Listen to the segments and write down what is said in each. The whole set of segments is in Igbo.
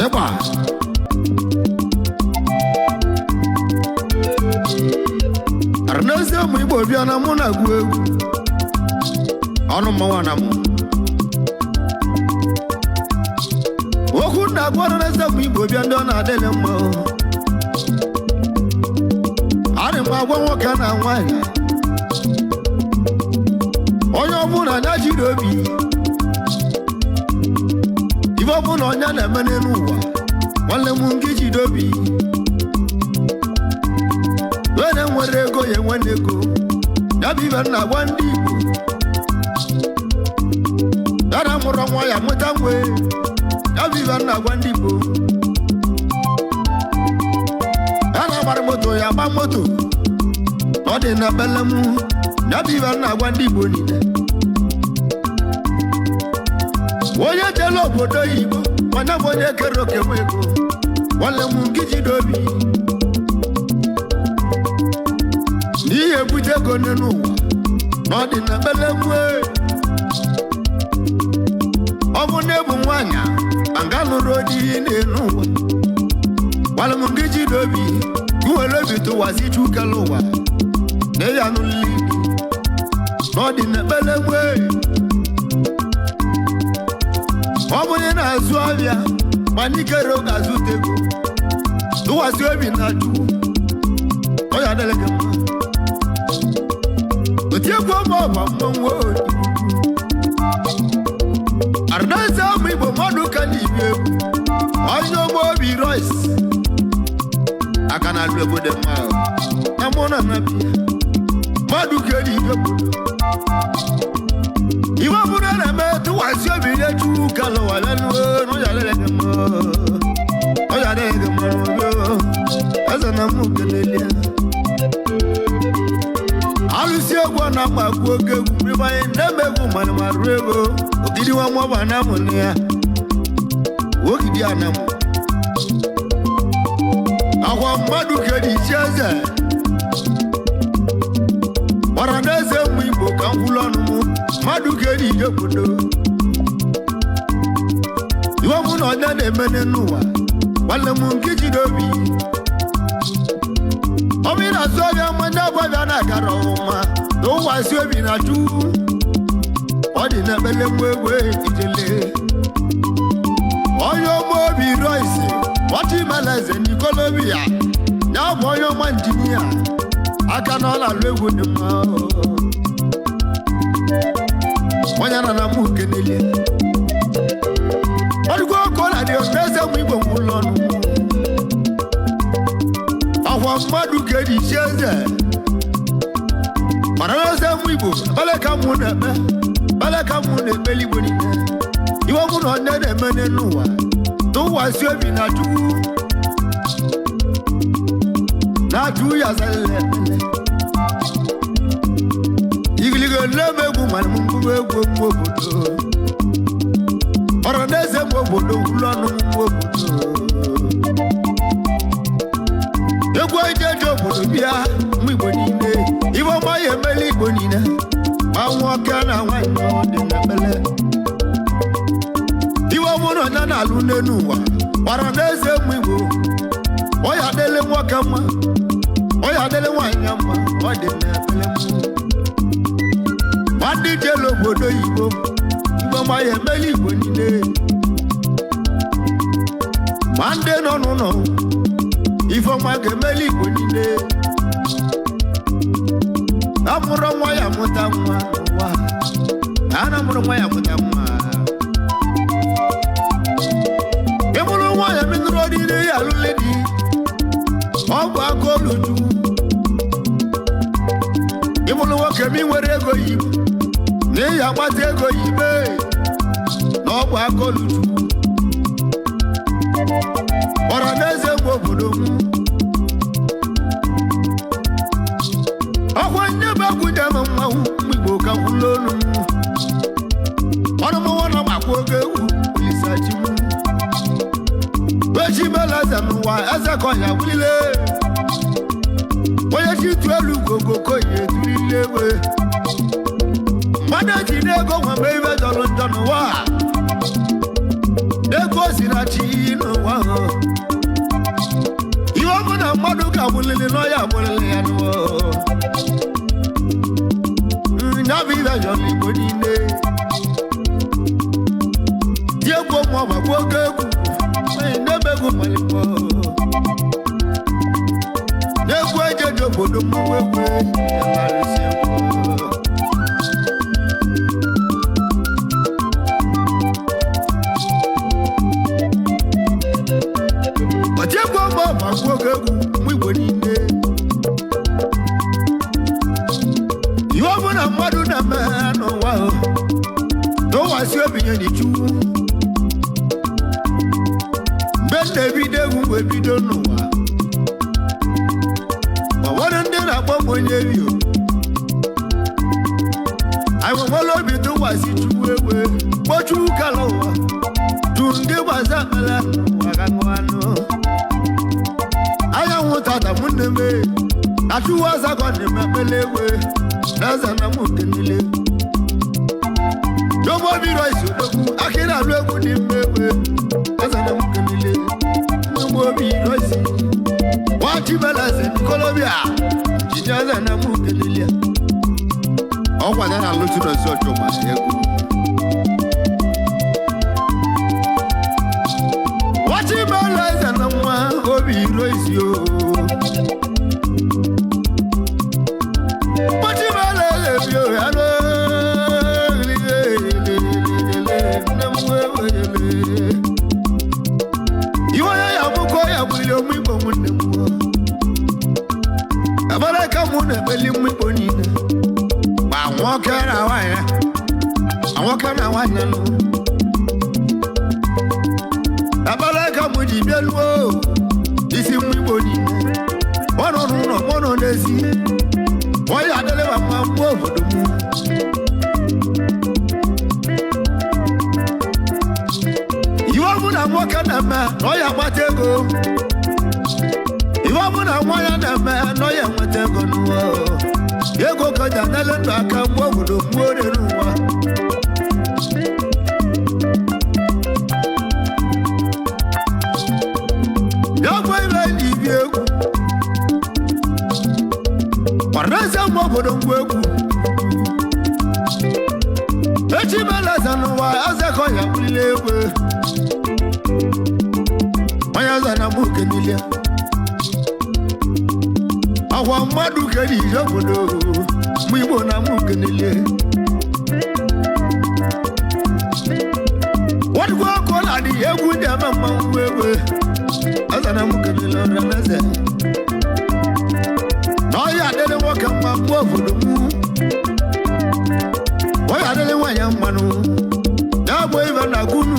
Eba Arnese mu Igbo bịa na mụ na-agụ egwu ọnụ mmanwụ na mụ okwu na-agụ Arnese mu Igbo bịa ndị ọ na-adịghị mma adị m agwa nwoke na nwaanyị onye ọbụla anya jiri obi ife ọbụla onye na-eme n'elu ụwa nwanne m nke jide obi onye nwere ego ya enwe ego ya bụ ibe nna gwa ndị Igbo dara mụrụ nwa ya nweta nwe ya bụ ibe nna gwa ndị Igbo ya na-agbara moto ya gba moto ọ dị na bele m ya bụ ibe nna gwa ndị Igbo niile onye jele obodo Igbo nwanne m onye kere oke nwe ego nwanne m nke jide obi n'ihe ebute ego n'ụwa na ọ dị na bele m ọ bụ na ebu nwaanyị nga lụrụ di n'elu ụwa nwanne m nke jide obi nwere obi tụwazi chukelu ụwa na ya n'ụlọ na ọ dị na bele m ọ bụ onye na-azụ ahịa ma n'ikere oge azụta ego tụwasị obi na Chukwu ọ ya adịghị gị mma otiegwu ọma ọgba mmanwụ Arnese ụmụ Igbo mmadụ ka na-ibi egwu onye ụgbọ obi Royce aka na-alụ obodo mma na mụ na nabi mmadụ ka na-ibi obodo iwe ọbụla na-eme tụwasị obi nye Chukwu kalụ walelu n'ọya adịghị mma ọya adịghị mma eze na mụ kelele alụsị egwu ọ na-akpagbu oge egwu mbanye na-eme egwu mana marụ ego ogidi nwa mmụọ na amụ ya ogidi anamụ akwa mmadụ ka dị iche eze gbara n'eze ụmụ Igbo ka m kwụlụ ọnụ m mmadụ ka dị ije obodo iwe mụ na onye na-eme n'ụwa nwanne m nke jide obi obi na-azụ ọbịa mmanya ọbịa na-agara ọma na ụwasị obi na Chukwu ọ dị na-ekpele mgbe egbe ijele onye ọma obi Royce Watermeleze Nikolobi ya bụ onye ọma injinia aka na ọla alụ egwu dị mma onye na na mụ kenele ọdụgo ọkụ na dị Arnese ụmụ Igbo nwụlọ ọnụ akwa mmadụ ka eji chi eze Arnese ụmụ Igbo bale ka mụ na-ekpeli Igbo niile iwe mụ na onye na-eme n'ụwa tụwasị obi na Chukwu na-atụ ya zalele igiligo na-eme egwu mana m mgbu egwu mgbe obodo Arnese mgbe obodo ụlọ ọnụ mgbe obodo egwu ejeje obodo bịa ụmụ Igbo niile iwe ọma ya emela Igbo niile ma nwoke na nwaanyị ọ dị na-ekpele iwe ọmụrụ onye na-alụ n'elu ụwa Arnese ụmụ Igbo ọ ya adịle nwoke mma ọ ya adịle nwaanyị mma ọ dị na-ekpele ma ndị jelu obodo Igbo iwe ọma ya emela Igbo niile ma ndị nọ n'ụlọ Ifeọma ga-emela Igbo niile amụrụ nwa ya mụta nwa ụwa ana mụrụ nwa ya mụta nwa ịmụrụ nwa ya menụrụ ọdịnihu ya alụle di ọ bụ aka oluju ịmụrụ nwoke ma ị nwere ego yibo na ị ya agbata ego yibe na ọ bụ aka oluju Arnese mgbe obodo m ọkwa nye bụ agwụde m mmanwụ Igbo ka kwụlụ olu ọnụ mụnwa na gbakwa oge egwu Olisachi m echimela eze n'ụwa eze ka ọya wulile onye chi tụ elu gogo koye turile egbe mmadụ ji n'ego nwe mgbe ibe jọrọ njọ n'ụwa ego masirachi no wa iwo muna madu ka bulili no ya bulili ya no nyabi da joli bodine die ko mo ba ko geku ne begu malipo ne ko ejejo bodo mo wewe ya marisi Magwogu Igbo niile iwo bụ na mmadụ na-eme n'ụwa n'ụwasị obinye n'ichu mgbe na-ebido egwu wee bido n'ụwa ma nwere ndị na-akpọ m onye rio anyị nwere obi tụwasị chukwu egwe kpochukwu kala ụwa tu ndị gbaza akpala n'ụwa ga ṅụanụ tata muneme atuwa zakone mapelewe nazana mukenile dobo biro isudoku akira lweku nimewe nazana mukenile dobo biro isi wati balase Colombia jijaza na mukenile okwa na lutu no so to masego wati balase na mwa obiro isi o Awakana wanyalo abalaka mudi bielwo isi Igbo ni wono nezi oya dele ba mambo obodomu iwo mu na awakana ma oya gbатego iwo mu na awanya na ma no ya nwetego nuwo ego kaja dele ndo aka mbo obodomu ore nuwa Parasa mwobodo ngwegu Echi balaza nuwa azeko ya kulilewe Mayaza na muke nilia Awa madu kedi jobodo Mwibo na muke nilia Wadu kwa kola di egu ndi mama mwewe Aza na muke nilia ranaze Oya dele woka mambo obodomu Oya dele wanya manu Yabo iba na gunu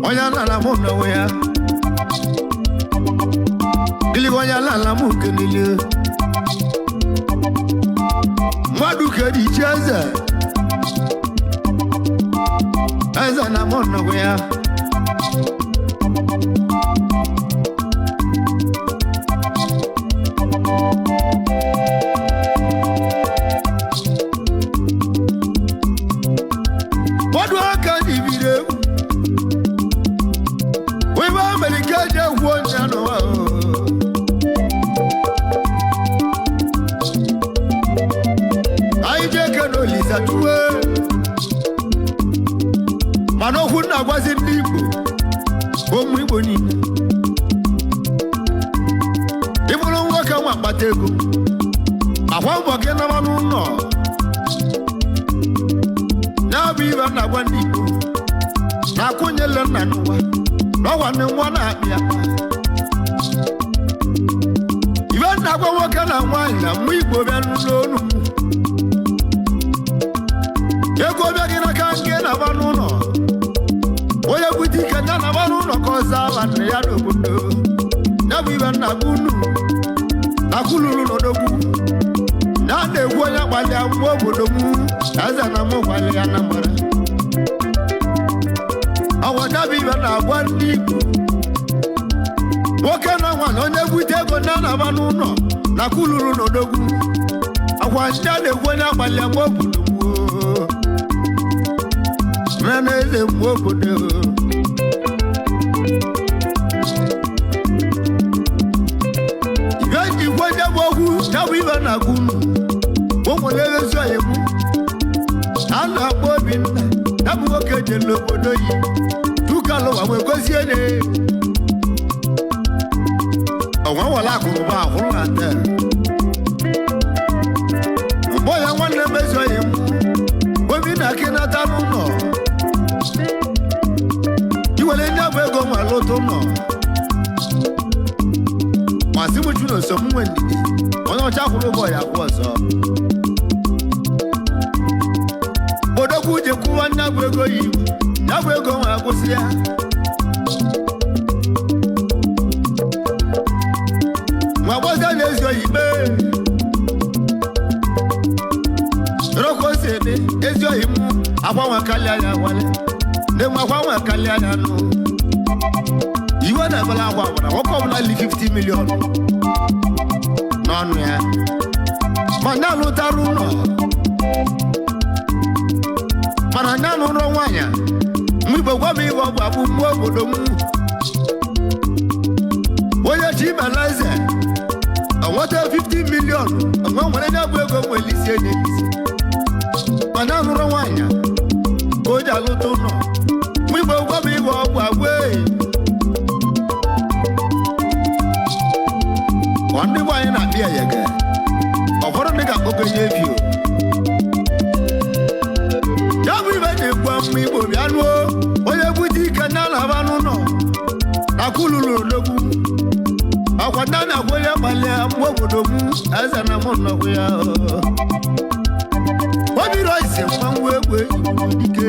Oya nala mona wea Gili wanya lala muke nile Madu kedi cheze Eza na mona wea Agwazi ndị Igbo ụmụ Igbo niile ịbụrụ nwoke nwa akpata ego akwa mbọ gị naba n'ụlọ na-abụ ibe na-agwa ndị Igbo na-akwụnyele nna n'ụwa n'ọgwa ndị nwa na-akpị akpa ibe na-agwa nwoke na nwaanyị na mmụ Igbo bịa n'ụlọ ego bịa gị n'aka nke naba n'ụlọ Oya butika na banu no koza ban ya dobundo na biba na gunu na kululu no dogu na de gwonya kwali amwo bodomu aza na mo kwali ya na mara awa na biba na gwandi woke na nwa no ne butego na banu no na kululu no dogu awa nda de gwonya kwali amwo bodomu na eze mgbe obodo ibe ji gwa jabụ okwu jabụ ibe na-agụ unu o nwere ezi oyibo a na-akpọ Obinna jabụ nwoke je n'obodo yi tukalụwa wee gozie ne ọnwa wala akụrụba ahụrụ na te mgbe ya nwanne m ezi oyibo Obinna kinata n'ụlọ iwere ndị abụ ego nwere ụtụ ụlọ masị m ju n'oso m nwe ndidi onye ọcha kwụrụ ụgwọ ya kwụ ọzọ bodokwu ji kwụwa ndị abụ ego yi ndị abụ ego nwere akwụsị ya nwa gbozie na-ezi oyibe rokosi dị ezi oyi m agbanwe kalịa ya wale ndị nwa agbanwe kalịa ya nụ iwe na-ebela agwa gwara nwoke ọbụla li 50 million n'ọnụ ya ma ndị alụtara ụlọ mana ndị alụrụ nwaanyị mgbe igbo gwa m ihe ọ bụ abụ mmụọ obodo m onye chi imela eze enweta 50 million onwe nwere nye bụ ego nwere isi enye isi mana alụrụ nwaanyị ka o ji alụta ụlọ mgbe igbo gwa m ihe ọ bụ agwa ndị nwaanyị na-akpị eyege ụfọdụ ndị ga-akpọkenye efio ya bụ ibe na-ekwu mma igbo bịa nuo onye bute ike ndị alaba n'ụlọ na kwuluru odogwu akwa ndị na-agwa onye gbalịa mgbe obodo m eze na mụ nnọkwu ya obiro ise mmanwụ egwu dike